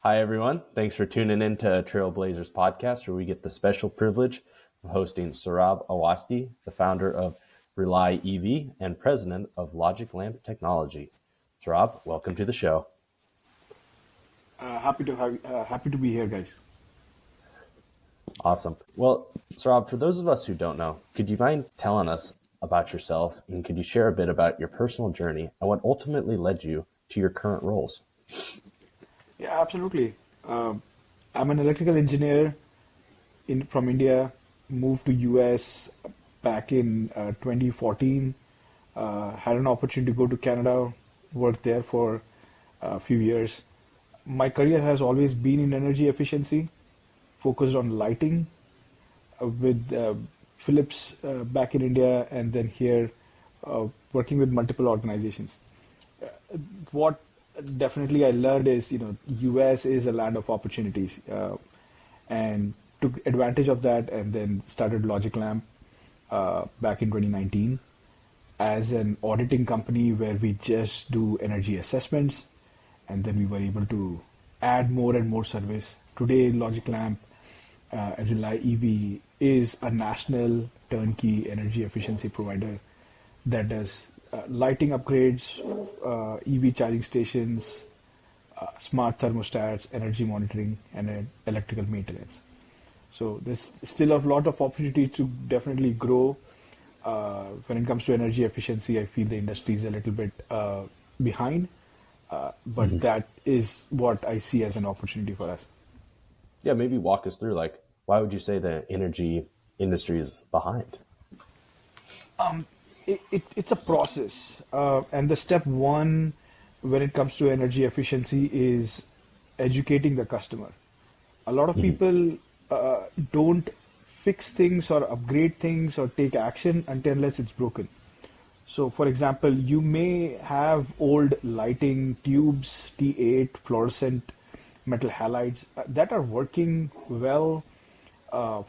Hi, everyone. Thanks for tuning in to Trailblazers Podcast, where we get the special privilege of hosting Saurabh Awasthi, the founder of RelyEV and president of LogicLamp Technology. Saurabh, welcome to the show. Happy to be here, guys. Awesome. Well, Saurabh, for those of us who don't know, could you mind telling us about yourself, and could you share a bit about your personal journey and what ultimately led you to your current roles? Yeah, absolutely. I'm an electrical engineer from India. Moved to US back in 2014. Had an opportunity to go to Canada, worked there for a few years. My career has always been in energy efficiency, focused on lighting with Philips back in India, and then here working with multiple organizations. What definitely I learned is, US is a land of opportunities, and took advantage of that, and then started LogicLamp back in 2019 as an auditing company where we just do energy assessments, and then we were able to add more and more service. Today, LogicLamp and RelyEV is a national turnkey energy efficiency provider that does lighting upgrades, EV charging stations, smart thermostats, energy monitoring, and electrical maintenance. So there's still a lot of opportunity to definitely grow. When it comes to energy efficiency, I feel the industry is a little bit behind, but that is what I see as an opportunity for us. Yeah, maybe walk us through, why would you say the energy industry is behind? It's a process, and the step one when it comes to energy efficiency is educating the customer. A lot of people don't fix things or upgrade things or take action unless it's broken. So, for example, you may have old lighting tubes, T8, fluorescent metal halides that are working well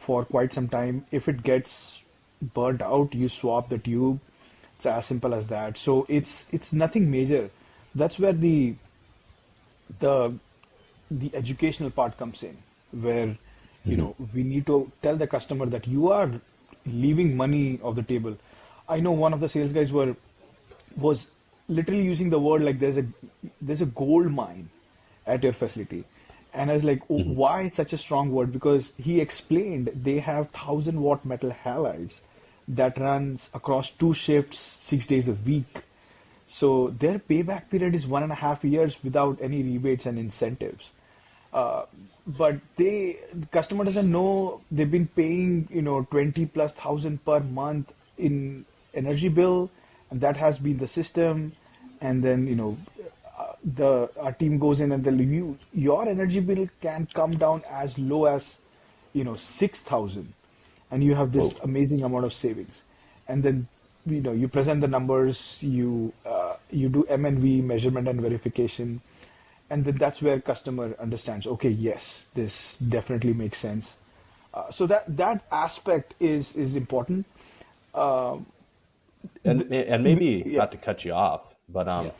for quite some time. If it gets burnt out, you swap the tube. It's as simple as that. So it's nothing major. That's where the the educational part comes in, where we need to tell the customer that you are leaving money off the table. I know one of the sales guys was literally using the word like there's a gold mine at your facility. And I was like, oh, why such a strong word? Because he explained they have 1,000 watt metal halides that runs across 2 shifts, 6 days a week. So their payback period is 1.5 years without any rebates and incentives. Uh, but the customer doesn't know they've been paying 20 plus thousand per month in energy bill, and that has been the system. And then the our team goes in and they'll review your energy bill can come down as low as 6,000, and you have Whoa. this amazing amount of savings. And then you present the numbers, you do M&V, measurement and verification, and then that's where customer understands, okay, yes, this definitely makes sense. So that aspect is important. uh, And maybe yeah, not to cut you off, but yeah.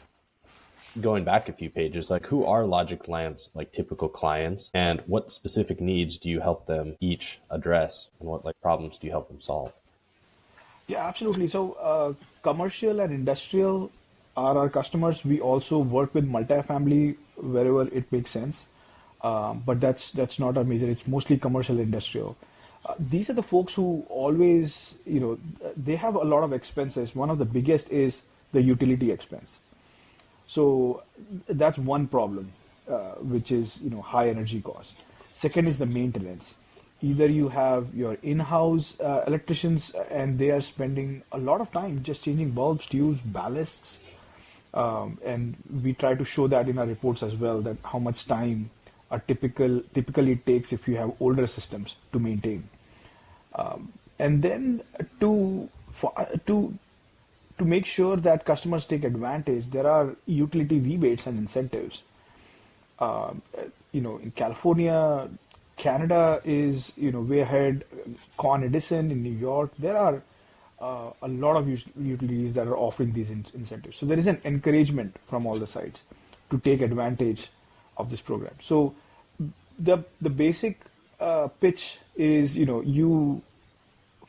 going back a few pages, who are Logic Lamp's typical clients, and what specific needs do you help them each address, and what problems do you help them solve? Yeah, absolutely. So, commercial and industrial are our customers. We also work with multifamily wherever it makes sense, but that's not our major. It's mostly commercial, industrial. These are the folks who always, they have a lot of expenses. One of the biggest is the utility expense. So that's one problem, which is high energy cost. Second is the maintenance. Either you have your in-house electricians and they are spending a lot of time just changing bulbs, tubes, ballasts, and we try to show that in our reports as well, that how much time typically it takes if you have older systems to maintain. And then to make sure that customers take advantage, there are utility rebates and incentives. Um, in California, Canada is way ahead. Con Edison in New York, there are a lot of utilities that are offering these incentives. So there is an encouragement from all the sides to take advantage of this program. So the basic pitch is, you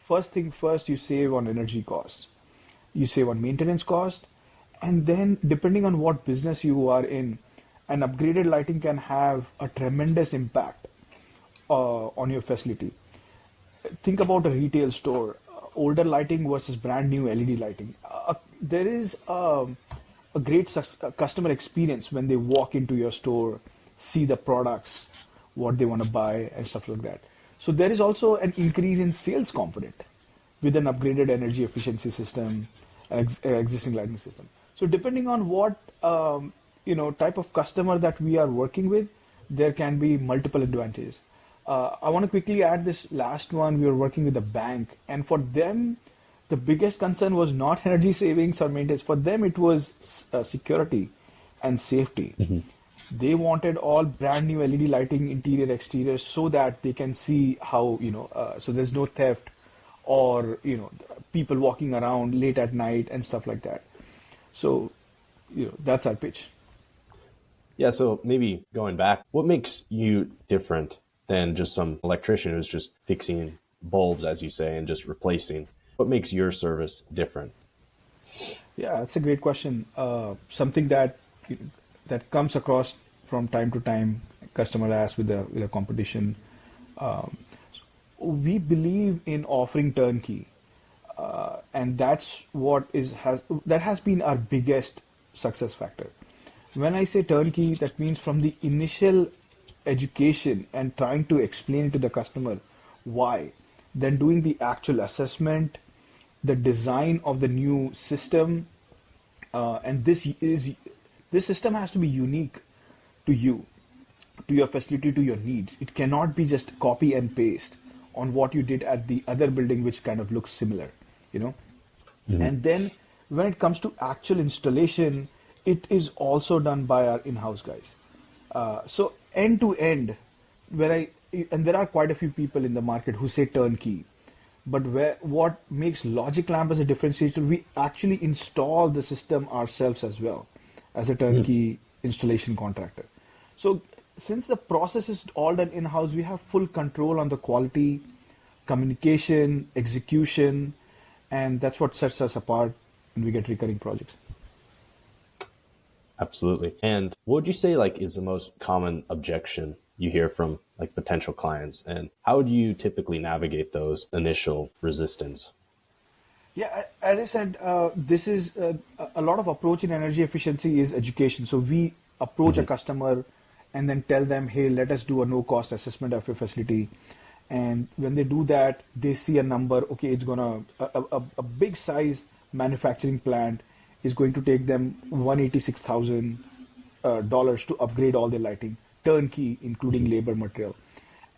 first thing first, you save on energy costs, you save on maintenance cost, and then depending on what business you are in, an upgraded lighting can have a tremendous impact on your facility. Think about a retail store, older lighting versus brand new LED lighting. There is a great customer experience when they walk into your store, see the products, what they want to buy, and stuff like that. So there is also an increase in sales component with an upgraded energy efficiency system, existing lighting system. So depending on what type of customer that we are working with, there can be multiple advantages. I want to quickly add this last one. We were working with a bank, and for them, the biggest concern was not energy savings or maintenance. For them, it was security and safety. They wanted all brand new LED lighting, interior, exterior, so that they can see how, so there's no theft or, people walking around late at night and stuff like that. So, that's our pitch. Yeah, so maybe going back, what makes you different than just some electrician who's just fixing bulbs, as you say, and just replacing? What makes your service different? Yeah, that's a great question. Something that comes across from time to time, customer asks with the competition. We believe in offering turnkey, and that's that has been our biggest success factor. When I say turnkey, that means from the initial education and trying to explain to the customer why, then doing the actual assessment, the design of the new system, and this system has to be unique to you, to your facility, to your needs. It cannot be just copy and paste on what you did at the other building, which kind of looks similar, And then when it comes to actual installation, it is also done by our in-house guys. So end to end, and there are quite a few people in the market who say turnkey, but what makes LogicLamp as a differentiator, we actually install the system ourselves as well as a turnkey installation contractor. So since the process is all done in-house, we have full control on the quality, communication, execution, and that's what sets us apart, and we get recurring projects. Absolutely. And what would you say is the most common objection you hear from potential clients, and how do you typically navigate those initial resistance? Yeah, as I said, this is a lot of approach in energy efficiency is education. So we approach a customer and then tell them, hey, let us do a no-cost assessment of your facility. And when they do that, they see a number. Okay, it's gonna a big size manufacturing plant is going to take them $186,000 to upgrade all their lighting, turnkey, including labor, material.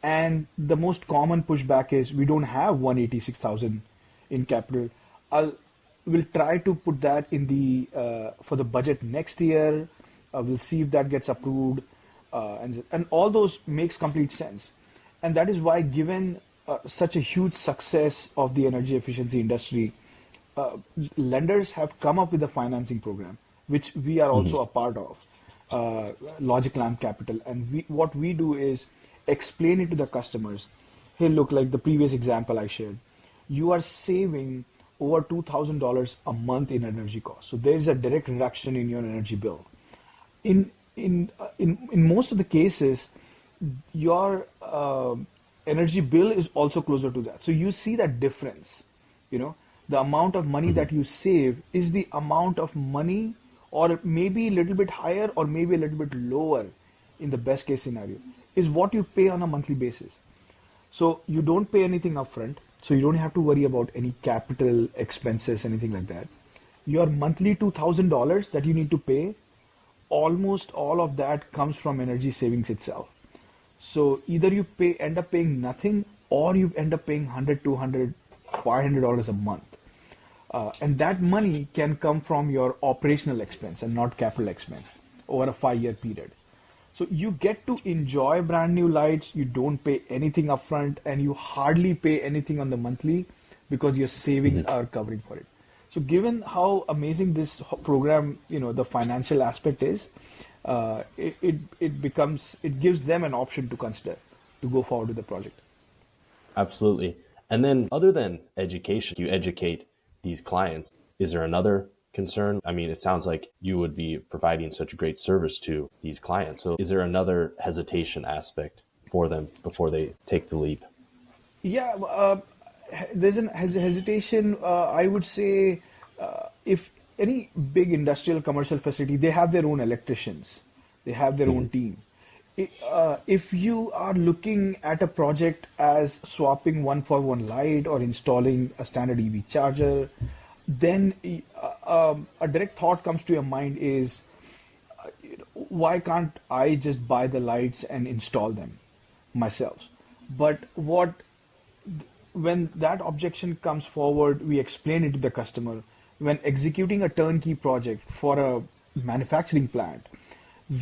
And the most common pushback is we don't have $186,000 in capital. We'll try to put that in for the budget next year. We'll see if that gets approved, and all those makes complete sense. And that is why, given such a huge success of the energy efficiency industry, lenders have come up with a financing program, which we are also a part of, LogicLamp Capital. And what we do is explain it to the customers. Hey, look, like the previous example I shared, you are saving over $2,000 a month in energy costs. So there is a direct reduction in your energy bill. In most of the cases, your energy bill is also closer to that. So you see that difference, the amount of money that you save is the amount of money, or maybe a little bit higher or maybe a little bit lower in the best case scenario, is what you pay on a monthly basis. So you don't pay anything upfront, so you don't have to worry about any capital expenses, anything like that. Your monthly $2,000 that you need to pay, almost all of that comes from energy savings itself. So either you end up paying nothing, or you end up paying $100, $200, $500 a month. And that money can come from your operational expense and not capital expense over a 5-year period. So you get to enjoy brand new lights. You don't pay anything upfront, and you hardly pay anything on the monthly because your savings are covering for it. So given how amazing this program, the financial aspect is, it gives them an option to consider to go forward with the project. Absolutely. And then, other than education, you educate these clients. Is there another concern? I mean, it sounds like you would be providing such a great service to these clients. So, is there another hesitation aspect for them before they take the leap? Yeah, there's an hesitation. I would say if any big industrial commercial facility, they have their own electricians, they have their own team. If you are looking at a project as swapping one for one light or installing a standard EV charger, then a direct thought comes to your mind is, why can't I just buy the lights and install them myself? But when that objection comes forward, we explain it to the customer. When executing a turnkey project for a manufacturing plant,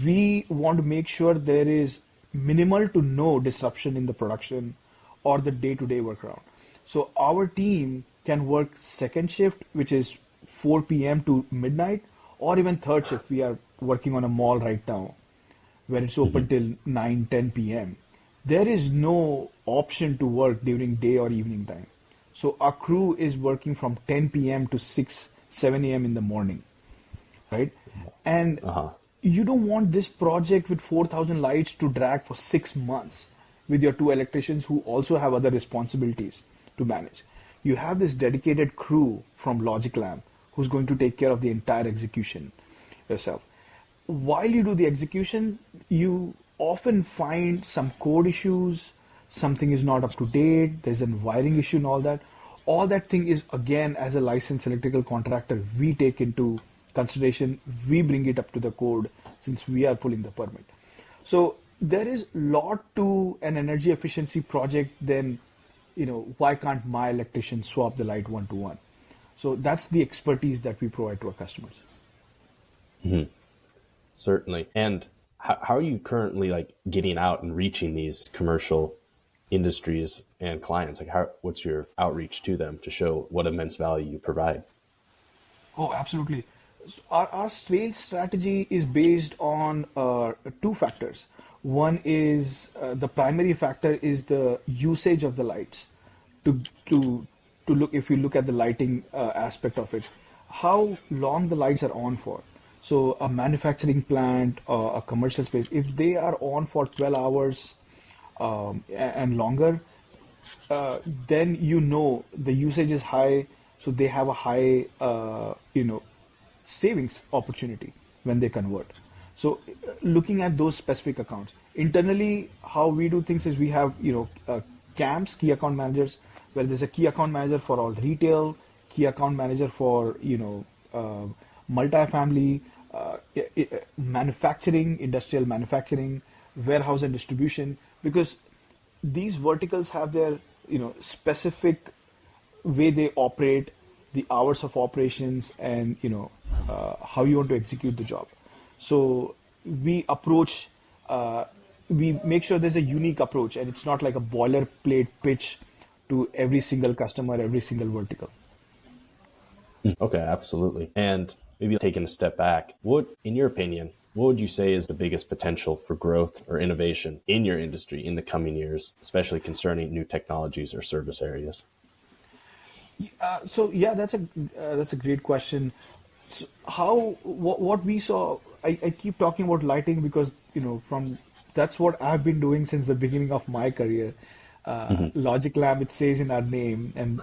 we want to make sure there is minimal to no disruption in the production or the day-to-day workaround. So our team can work second shift, which is 4 p.m. to midnight, or even third shift. We are working on a mall right now where it's open till 9, 10 p.m. There is no option to work during day or evening time. So our crew is working from 10 p.m. to 6, 7 a.m. in the morning, right? And you don't want this project with 4,000 lights to drag for 6 months with your 2 electricians who also have other responsibilities to manage. You have this dedicated crew from LogicLamp who's going to take care of the entire execution yourself. While you do the execution, you often find some code issues, something is not up to date, there's a wiring issue and all that. All that thing is, again, as a licensed electrical contractor, we take into consideration, we bring it up to the code since we are pulling the permit. So there is a lot to an energy efficiency project than, why can't my electrician swap the light one to one? So that's the expertise that we provide to our customers. Mm-hmm. Certainly. And how are you currently getting out and reaching these commercial industries and clients? What's your outreach to them to show what immense value you provide? Oh, absolutely. So our sales strategy is based on 2 factors. One is the primary factor is the usage of the lights. To look, if you look at the lighting aspect of it, how long the lights are on for. So a manufacturing plant or a commercial space, if they are on for 12 hours and longer, then the usage is high, so they have a high savings opportunity when they convert. So looking at those specific accounts internally, how we do things is we have CAMs, key account managers, where there's a key account manager for all retail, key account manager for multifamily, manufacturing, industrial manufacturing, warehouse and distribution, because these verticals have their specific way they operate, the hours of operations, and how you want to execute the job. So we make sure there's a unique approach, and it's not like a boilerplate pitch to every single customer, every single vertical. Okay, absolutely. And maybe taking a step back, in your opinion, what would you say is the biggest potential for growth or innovation in your industry in the coming years, especially concerning new technologies or service areas? That's a great question. So what we saw, I keep talking about lighting because that's what I've been doing since the beginning of my career. LogicLamp, it says in our name, and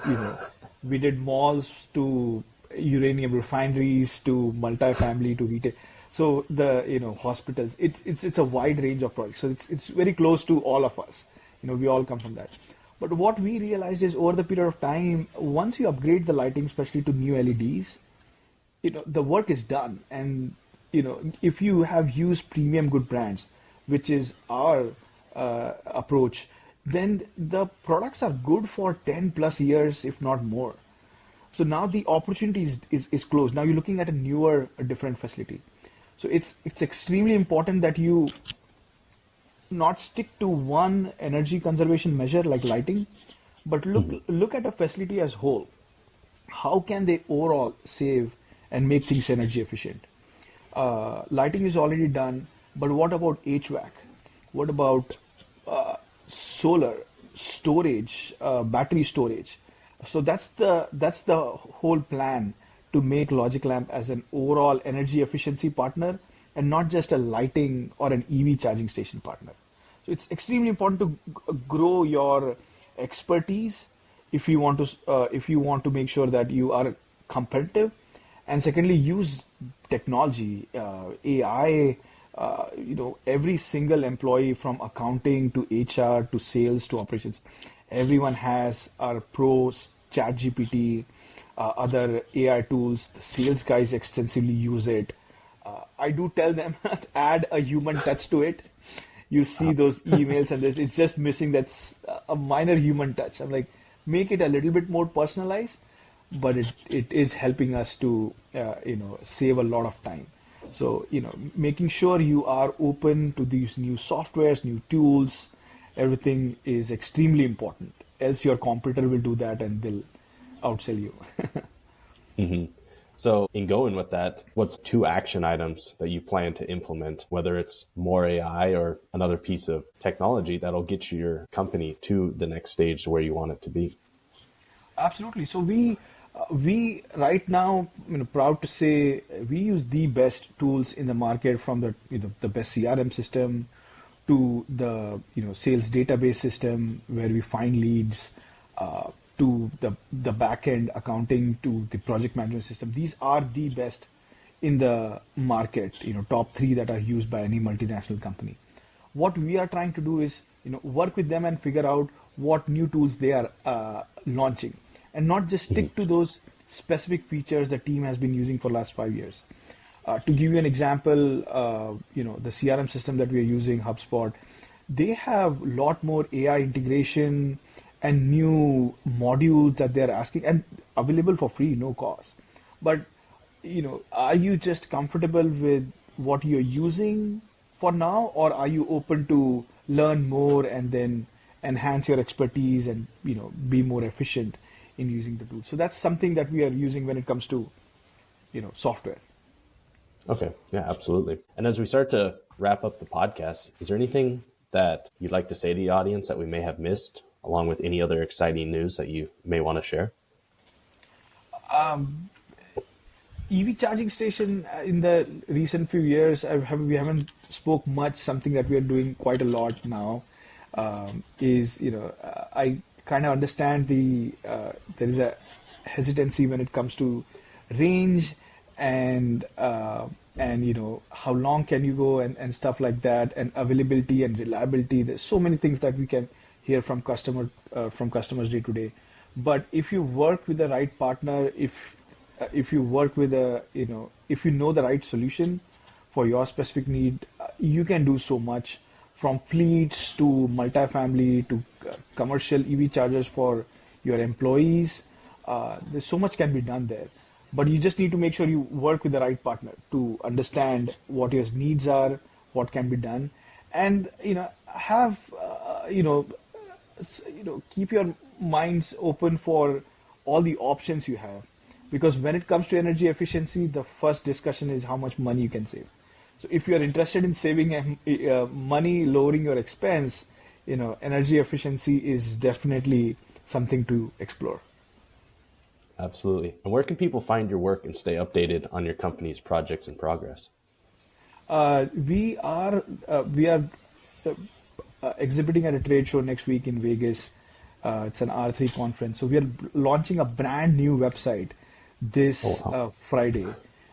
we did malls to uranium refineries to multifamily to retail. So the hospitals, it's a wide range of projects. So it's very close to all of us. We all come from that. But what we realized is over the period of time, once you upgrade the lighting, especially to new LEDs, the work is done. And if you have used premium good brands, which is our approach, then the products are good for 10 plus years, if not more. So now the opportunity is closed. Now you're looking at a different facility. So it's extremely important that you not stick to one energy conservation measure like lighting, but look at a facility as whole. How can they overall save and make things energy efficient? Lighting is already done, but what about HVAC? What about solar storage, battery storage? So that's the whole plan to make LogicLamp as an overall energy efficiency partner and not just a lighting or an EV charging station partner. So it's extremely important to grow your expertise if you want to make sure that you are competitive, and secondly, use technology, AI. Every single employee from accounting to HR to sales to operations, everyone has our pros, ChatGPT, other AI tools. The sales guys extensively use it. I do tell them add a human touch to it. You see those emails and it's just missing a minor human touch. I'm like, make it a little bit more personalized, but it is helping us to save a lot of time. So making sure you are open to these new softwares, new tools, everything is extremely important. Else your competitor will do that and they'll outsell you. Hmm. So in going with that, what's 2 action items that you plan to implement, whether it's more AI or another piece of technology that'll get your company to the next stage where you want it to be? Absolutely. So we right now, proud to say we use the best tools in the market, from the best CRM system to the sales database system where we find leads, to the back end accounting to the project management system. These are the best in the market. Top three that are used by any multinational company. What we are trying to do is work with them and figure out what new tools they are launching, and not just stick to those specific features the team has been using for last 5 years. To give you an example, the CRM system that we are using, HubSpot, they have a lot more AI integration and new modules that they're asking and available for free, no cost. But, are you just comfortable with what you're using for now, or are you open to learn more and then enhance your expertise and, be more efficient in using the tool? So that's something that we are using when it comes to, software. Okay. Yeah, absolutely. And as we start to wrap up the podcast, is there anything that you'd like to say to the audience that we may have missed, along with any other exciting news that you may want to share? EV charging station, in the recent few years, we haven't spoke much. Something that we are doing quite a lot now is, I kind of understand there is a hesitancy when it comes to range and how long can you go and stuff like that, and availability and reliability. There's so many things that we can hear from customers day to day. But if you work with the right partner, if you work with if you know the right solution for your specific need, you can do so much, from fleets to multifamily to commercial EV chargers for your employees. There's so much can be done there, but you just need to make sure you work with the right partner to understand what your needs are, what can be done, and have keep your minds open for all the options you have, because when it comes to energy efficiency, the first discussion is how much money you can save. So if you are interested in saving money, lowering your expense, energy efficiency is definitely something to explore. Absolutely. And where can people find your work and stay updated on your company's projects and progress? We are exhibiting at a trade show next week in Vegas. It's an R3 conference. So we are launching a brand new website this Friday.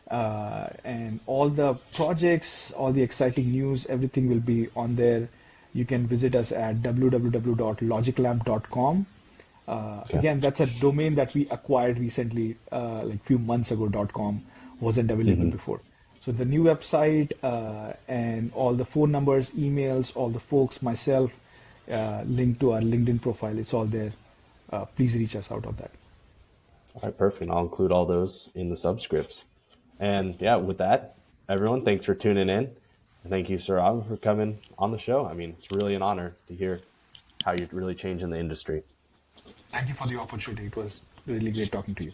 And all the projects, all the exciting news, everything will be on there. You can visit us at www.logiclamp.com. Again, that's a domain that we acquired recently, like few months ago. .com wasn't available before. So the new website and all the phone numbers, emails, all the folks, myself, link to our LinkedIn profile. It's all there. Please reach us out of that. All right, perfect. I'll include all those in the subscripts. And yeah, with that, everyone, thanks for tuning in. And thank you, Saurabh, for coming on the show. I mean, it's really an honor to hear how you're really changing the industry. Thank you for the opportunity. It was really great talking to you.